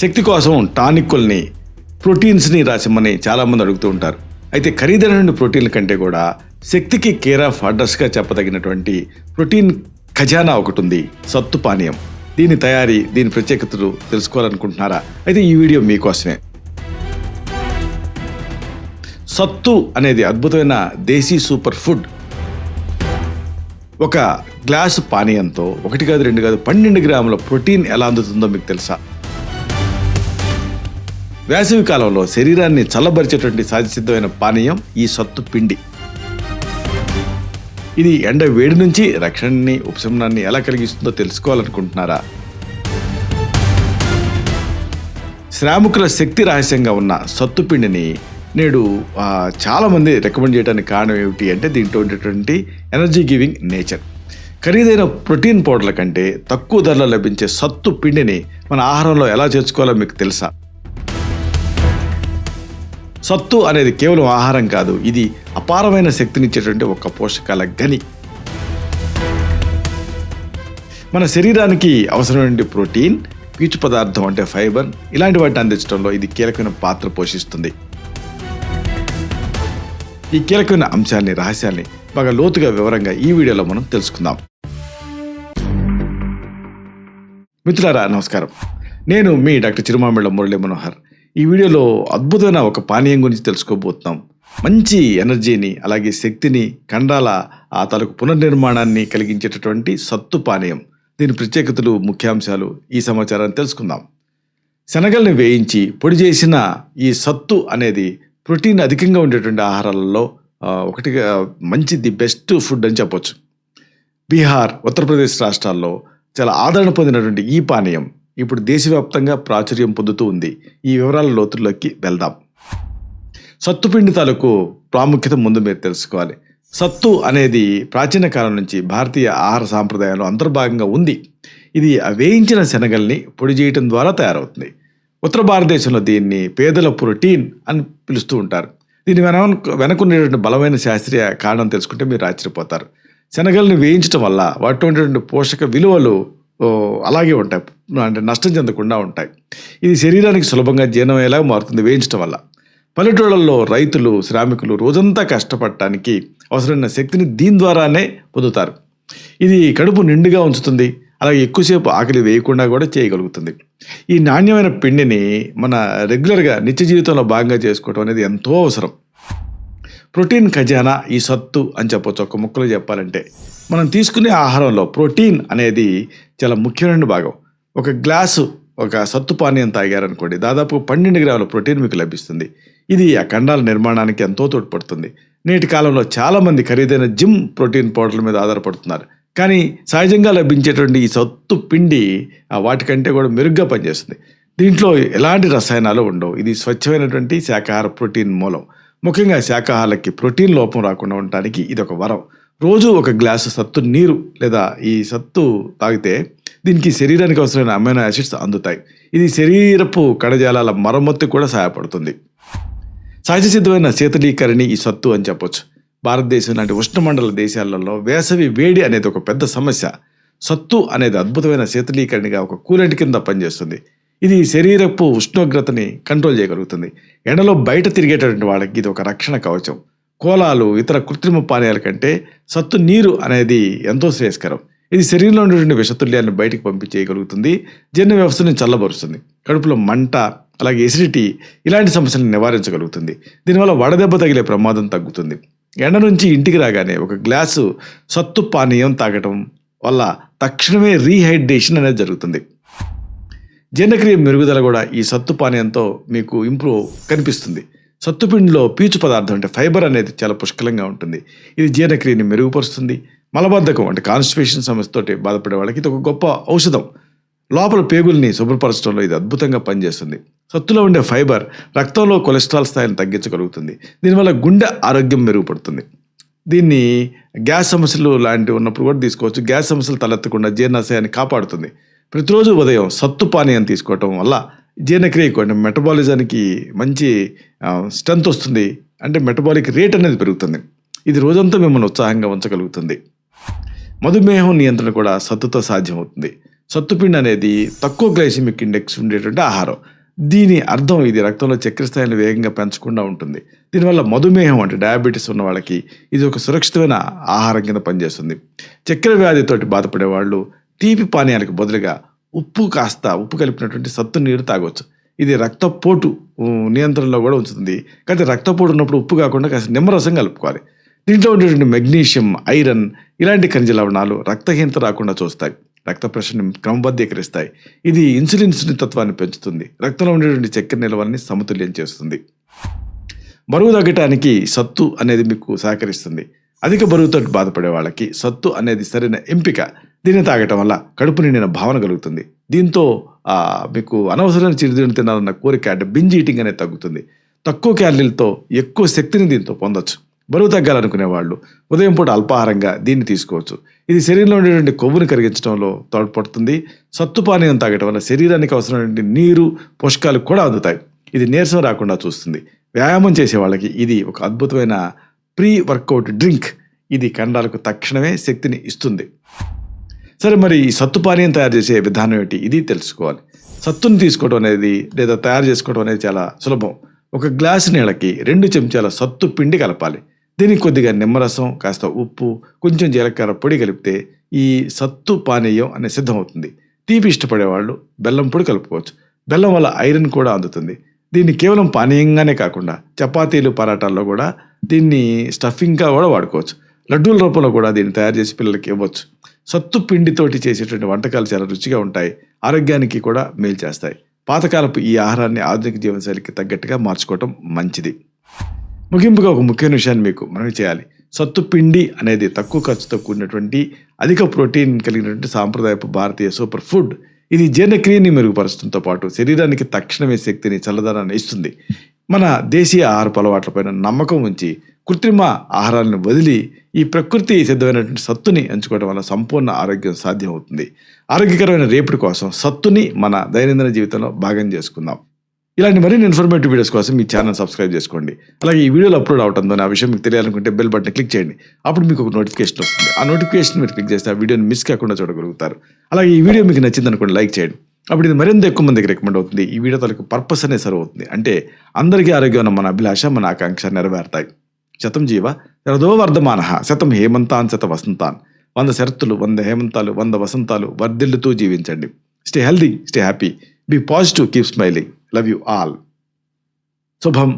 శక్తి కోసం టానిక్కుల్ని, ప్రోటీన్స్ని రాసిమ్మని చాలామంది అడుగుతూ ఉంటారు. అయితే ఖరీదైన ప్రోటీన్ల కంటే కూడా శక్తికి కేర్ ఆఫ్ అడ్రస్గా చెప్పదగినటువంటి ప్రోటీన్ ఖజానా ఒకటి ఉంది, సత్తు పానీయం. దీని తయారీ, దీని ప్రత్యేకతలు తెలుసుకోవాలనుకుంటున్నారా? అయితే ఈ వీడియో మీకోసమే. సత్తు అనేది అద్భుతమైన దేశీ సూపర్ ఫుడ్. ఒక గ్లాసు పానీయంతో 1 కాదు 2 కాదు 12 గ్రాముల ప్రోటీన్ ఎలా అందుతుందో మీకు తెలుసా? వేసవి కాలంలో శరీరాన్ని చల్లబరిచేటువంటి సహజసిద్ధమైన పానీయం ఈ సత్తు పిండి. ఇది ఎండ వేడి నుంచి రక్షణని, ఉపశమనాన్ని ఎలా కలిగిస్తుందో తెలుసుకోవాలనుకుంటున్నారా? శ్రామికుల శక్తి రహస్యంగా ఉన్న సత్తు పిండిని నేడు చాలామంది రికమెండ్ చేయడానికి కారణం ఏమిటి అంటే దీంట్లో ఉండేటువంటి ఎనర్జీ గివింగ్ నేచర్. ఖరీదైన ప్రోటీన్ పౌడర్ల కంటే తక్కువ ధరలో లభించే సత్తు పిండిని మన ఆహారంలో ఎలా చేర్చుకోవాలో మీకు తెలుసా? సత్తు అనేది కేవలం ఆహారం కాదు, ఇది అపారమైన శక్తినిచ్చేటువంటి ఒక పోషకాల గని. మన శరీరానికి అవసరమైన ప్రోటీన్, పీచు పదార్థం అంటే ఫైబర్, ఇలాంటి వాటిని అందించడంలో ఇది కీలకమైన పాత్ర పోషిస్తుంది. ఈ కీలకమైన అంశాన్ని, రహస్యాన్ని బాగా లోతుగా వివరంగా ఈ వీడియోలో మనం తెలుసుకుందాం. మిత్రులారా, నమస్కారం. నేను మీ డాక్టర్ చిరుమామిళ్ళ మురళీ మనోహర్. ఈ వీడియోలో అద్భుతమైన ఒక పానీయం గురించి తెలుసుకోబోతున్నాం. మంచి ఎనర్జీని, అలాగే శక్తిని, కండరాల తాలూకు పునర్నిర్మాణాన్ని కలిగించేటటువంటి సత్తు పానీయం. దీని ప్రత్యేకతలు, ముఖ్యాంశాలు ఈ సమాచారాన్ని తెలుసుకుందాం. శనగల్ని వేయించి పొడి చేసిన ఈ సత్తు అనేది ప్రోటీన్ అధికంగా ఉండేటువంటి ఆహారాలలో ఒకటిగా మంచి ది బెస్ట్ ఫుడ్ అని చెప్పొచ్చు. బీహార్, ఉత్తరప్రదేశ్ రాష్ట్రాల్లో చాలా ఆదరణ పొందినటువంటి ఈ పానీయం ఇప్పుడు దేశవ్యాప్తంగా ప్రాచుర్యం పొందుతూ ఉంది. ఈ వివరాల లోతుల్లోకి వెళ్దాం. సత్తు పిండి తాలూకు ప్రాముఖ్యత ముందు మీరు తెలుసుకోవాలి. సత్తు అనేది ప్రాచీన కాలం నుంచి భారతీయ ఆహార సాంప్రదాయంలో అంతర్భాగంగా ఉంది. ఇది వేయించిన శనగల్ని పొడి చేయటం ద్వారా తయారవుతుంది. ఉత్తర భారతదేశంలో దీన్ని పేదల ప్రోటీన్ అని పిలుస్తూ ఉంటారు. దీని వెనకున్నటువంటి బలమైన శాస్త్రీయ కారణం తెలుసుకుంటే మీరు ఆశ్చర్యపోతారు. శనగల్ని వేయించడం వల్ల వాటిలో ఉండేటువంటి పోషక విలువలు అలాగే ఉంటాయి, అంటే నష్టం చెందకుండా ఉంటాయి. ఇది శరీరానికి సులభంగా జీర్ణమయ్యేలా మారుతుంది వేయించడం వల్ల. పల్లెటూళ్ళల్లో రైతులు, శ్రామికులు రోజంతా కష్టపడటానికి అవసరమైన శక్తిని దీని ద్వారానే పొందుతారు. ఇది కడుపు నిండుగా ఉంచుతుంది, అలాగే ఎక్కువసేపు ఆకలి వేయకుండా కూడా చేయగలుగుతుంది. ఈ నాణ్యమైన పిండిని మన రెగ్యులర్గా నిత్య జీవితంలో భాగంగా చేసుకోవడం అనేది ఎంతో అవసరం. ప్రోటీన్ ఖజానా ఈ సత్తు అని చెప్పొచ్చు. ఒక ముక్కలో చెప్పాలంటే మనం తీసుకునే ఆహారంలో ప్రోటీన్ అనేది చాలా ముఖ్యమైన భాగం. ఒక గ్లాసు ఒక సత్తు పానీయం తాగారనుకోండి, దాదాపు 12 గ్రాముల ప్రోటీన్ మీకు లభిస్తుంది. ఇది ఆ కండరాల నిర్మాణానికి ఎంతో తోడ్పడుతుంది. నేటి కాలంలో చాలామంది ఖరీదైన జిమ్ ప్రోటీన్ పౌడర్ల మీద ఆధారపడుతున్నారు. కానీ సహజంగా లభించేటువంటి ఈ సత్తు పిండి వాటికంటే కూడా మెరుగ్గా పనిచేస్తుంది. దీంట్లో ఎలాంటి రసాయనాలు ఉండవు. ఇది స్వచ్ఛమైనటువంటి శాకాహార ప్రోటీన్ మూలం. ముఖ్యంగా శాకాహారులకి ప్రోటీన్ లోపం రాకుండా ఉండటానికి ఇది ఒక వరం. రోజు ఒక గ్లాసు సత్తు నీరు లేదా ఈ సత్తు తాగితే దీనికి శరీరానికి అవసరమైన అమైనో యాసిడ్స్ అందుతాయి. ఇది శరీరపు కణజాలాల మరమ్మత్తు కూడా సహాయపడుతుంది. సహజ సిద్ధమైన శీతలీకరణి ఈ సత్తు అని చెప్పొచ్చు. భారతదేశం లాంటి ఉష్ణమండల దేశాలలో వేసవి వేడి అనేది ఒక పెద్ద సమస్య. సత్తు అనేది అద్భుతమైన శీతలీకరణిగా ఒక కూలెంట్ కింద పనిచేస్తుంది. ఇది శరీరపు ఉష్ణోగ్రతని కంట్రోల్ చేయగలుగుతుంది. ఎండలో బయట తిరిగేటటువంటి వాళ్ళకి ఇది ఒక రక్షణ కవచం. కోలాలు, ఇతర కృత్రిమ పానీయాల కంటే సత్తు నీరు అనేది ఎంతో శ్రేయస్కరం. ఇది శరీరంలో ఉన్నటువంటి విషతుల్యాన్ని బయటికి పంపించేయగలుగుతుంది, జీర్ణ వ్యవస్థని చల్లబరుస్తుంది, కడుపులో మంట, అలాగే ఎసిడిటీ ఇలాంటి సమస్యలను నివారించగలుగుతుంది. దీనివల్ల వడదెబ్బ తగిలే ప్రమాదం తగ్గుతుంది. ఎండ నుంచి ఇంటికి రాగానే ఒక గ్లాసు సత్తు పానీయం తాగటం వల్ల తక్షణమే రీహైడ్రేషన్ అనేది జరుగుతుంది. జీర్ణక్రియ మెరుగుదల కూడా ఈ సత్తు పానీయంతో మీకు ఇంప్రూవ్ కనిపిస్తుంది. సత్తుపిండిలో పీచు పదార్థం అంటే ఫైబర్ అనేది చాలా పుష్కలంగా ఉంటుంది. ఇది జీర్ణక్రియని మెరుగుపరుస్తుంది. మలబద్ధకం అంటే కాన్స్టిపేషన్ సమస్యతోటి బాధపడే వాళ్ళకి ఇది ఒక గొప్ప ఔషధం. లోపల పేగుల్ని శుభ్రపరచడంలో ఇది అద్భుతంగా పనిచేస్తుంది. సత్తులో ఉండే ఫైబర్ రక్తంలో కొలెస్ట్రాల్ స్థాయిని తగ్గించగలుగుతుంది. దీనివల్ల గుండె ఆరోగ్యం మెరుగుపడుతుంది. దీన్ని గ్యాస్ సమస్యలు లాంటివి ఉన్నప్పుడు కూడా తీసుకోవచ్చు. గ్యాస్ సమస్యలు తలెత్తకుండా జీర్ణాశయాన్ని కాపాడుతుంది. ప్రతిరోజు ఉదయం సత్తు పానీయం తీసుకోవటం వల్ల జీర్ణక్రియకు అంటే మెటబాలిజానికి మంచి స్ట్రెంత్ వస్తుంది. అంటే మెటబాలిక్ రేట్ అనేది పెరుగుతుంది. ఇది రోజంతా మిమ్మల్ని ఉత్సాహంగా ఉంచగలుగుతుంది. మధుమేహం నియంత్రణ కూడా సత్తుతో సాధ్యమవుతుంది. సత్తుపిండి అనేది తక్కువ గ్లైసిమిక్ ఇండెక్స్ ఉండేటువంటి ఆహారం. దీని అర్థం ఇది రక్తంలో చక్కెర స్థాయిని వేగంగా పెంచకుండా ఉంటుంది. దీనివల్ల మధుమేహం అంటే డయాబెటీస్ ఉన్న వాళ్ళకి ఇది ఒక సురక్షితమైన ఆహారం కింద పనిచేస్తుంది. చక్కెర వ్యాధితోటి బాధపడే వాళ్ళు తీపి పానీయాలకు బదులుగా ఉప్పు కలిపినటువంటి సత్తు నీరు తాగొచ్చు. ఇది రక్తపోటు నియంత్రణలో కూడా ఉంచుతుంది. కానీ రక్తపోటు ఉన్నప్పుడు ఉప్పు కాకుండా కాస్త నిమ్మరసం కలుపుకోవాలి. దీంట్లో ఉండేటువంటి మెగ్నీషియం, ఐరన్ ఇలాంటి ఖనిజ లవణాలు రక్తహీనత రాకుండా చూస్తాయి. రక్త ప్రెషర్ని క్రమబద్ధీకరిస్తాయి. ఇది ఇన్సులిన్ సున్నితత్వాన్ని పెంచుతుంది. రక్తంలో ఉండేటువంటి చక్కెర నిల్వల్ని సమతుల్యం చేస్తుంది. బరువు తగ్గటానికి సత్తు అనేది మీకు సహకరిస్తుంది. అధిక బరువుతో బాధపడే వాళ్ళకి సత్తు అనేది సరైన ఎంపిక. దీన్ని తాగటం వల్ల కడుపు నిండిన భావన కలుగుతుంది. దీంతో మీకు అనవసరమైన చిరుతిండి తినాలన్న కోరిక అంటే బింజ్ ఈటింగ్ అనేది తగ్గుతుంది. తక్కువ క్యాలరీలతో ఎక్కువ శక్తిని దీంతో పొందొచ్చు. బరువు తగ్గాలనుకునే వాళ్ళు ఉదయం పూట అల్పాహారంగా దీన్ని తీసుకోవచ్చు. ఇది శరీరంలో ఉండేటువంటి కొవ్వుని కరిగించడంలో తోడ్పడుతుంది. సత్తు పానీయం తాగటం వల్ల శరీరానికి అవసరమైనటువంటి నీరు, పోషకాలు కూడా అందుతాయి. ఇది నీరసం రాకుండా చూస్తుంది. వ్యాయామం చేసే వాళ్ళకి ఇది ఒక అద్భుతమైన ప్రీ వర్కౌట్ డ్రింక్. ఇది కండరాలకు తక్షణమే శక్తిని ఇస్తుంది. సరే, మరి ఈ సత్తు పానీయం తయారు చేసే విధానం ఏంటి? ఇది తెలుసుకోవాలి. సత్తుని తీసుకోవడం అనేది లేదా తయారు చేసుకోవడం అనేది చాలా సులభం. ఒక గ్లాసు నీళ్ళకి 2 చెంచాల సత్తు పిండి కలపాలి. దీనికి కొద్దిగా నిమ్మరసం, కాస్త ఉప్పు, కొంచెం జీలకర్ర పొడి కలిపితే ఈ సత్తు పానీయం అనేది సిద్ధమవుతుంది. తీపి ఇష్టపడేవాళ్ళు బెల్లం పొడి కలుపుకోవచ్చు. బెల్లం వల్ల ఐరన్ కూడా అందుతుంది. దీన్ని కేవలం పానీయంగానే కాకుండా చపాతీలు, పరాటాల్లో కూడా దీన్ని స్టఫింగ్గా కూడా వాడుకోవచ్చు. లడ్డూల రూపంలో కూడా దీన్ని తయారు చేసి పిల్లలకి ఇవ్వచ్చు. సత్తు పిండితోటి చేసేటువంటి వంటకాలు చాలా రుచిగా ఉంటాయి. ఆరోగ్యానికి కూడా మేలు చేస్తాయి. పాతకాలపు ఈ ఆహారాన్ని ఆధునిక జీవనశైలికి తగ్గట్టుగా మార్చుకోవటం మంచిది. ముగింపుగా ఒక ముఖ్యమైన విషయాన్ని మీకు మనవి చేయాలి. సత్తు పిండి అనేది తక్కువ ఖర్చుతో కూడినటువంటి అధిక ప్రోటీన్ కలిగినటువంటి సాంప్రదాయపు భారతీయ సూపర్ ఫుడ్. ఇది జీర్ణక్రియని మెరుగుపరచడంతో పాటు శరీరానికి తక్షణమే శక్తిని, చల్లదనాన్ని ఇస్తుంది. మన దేశీయ ఆహారపు అలవాట్లపైన నమ్మకం ఉంచి కృత్రిమ ఆహారాలను వదిలి ఈ ప్రకృతి సిద్ధమైనటువంటి సత్తుని ఎంచుకోవడం వల్ల సంపూర్ణ ఆరోగ్యం సాధ్యం అవుతుంది. ఆరోగ్యకరమైన రేపటి కోసం సత్తుని మన దైనందిన జీవితంలో భాగం చేసుకుందాం. ఇలాంటి మరిన్ని ఇన్ఫర్మేటివ్ వీడియోస్ కోసం మీ ఛానల్ సబ్స్క్రైబ్ చేసుకోండి. అలాగే ఈ వీడియోలో అప్లోడ్ అవడంతో ఆ విషయం మీకు తెలియాలనుకుంటే బెల్ బటన్ క్లిక్ చేయండి. అప్పుడు మీకు ఒక నోటిఫికేషన్ వస్తుంది. ఆ నోటిఫికేషన్ మీరు క్లిక్ చేస్తే ఆ వీడియోని మిస్ కాకుండా చూడగలుగుతారు. అలాగే ఈ వీడియో మీకు నచ్చింది అనుకోండి, లైక్ చేయండి. అప్పుడు ఇది మరింత ఎక్కువ మందికి రికమెండ్ అవుతుంది. ఈ వీడియో తనకు పర్పస్ అనే సర్వ్ అవుతుంది. అంటే అందరికీ ఆరోగ్యం ఉన్న మన అభిలాష, మన ఆకాంక్ష నెరవేరుతాయి. శతం జీవ శరదో వర్ధమానః, శతం హేమంతాన్ శత వసంతాన్. 100 శరత్తులు, 100 హేమంతాలు, 100 వసంతాలు వర్ధిల్లుతూ జీవించండి. Stay healthy, stay happy, be positive, keep smiling. Love you all. శుభం.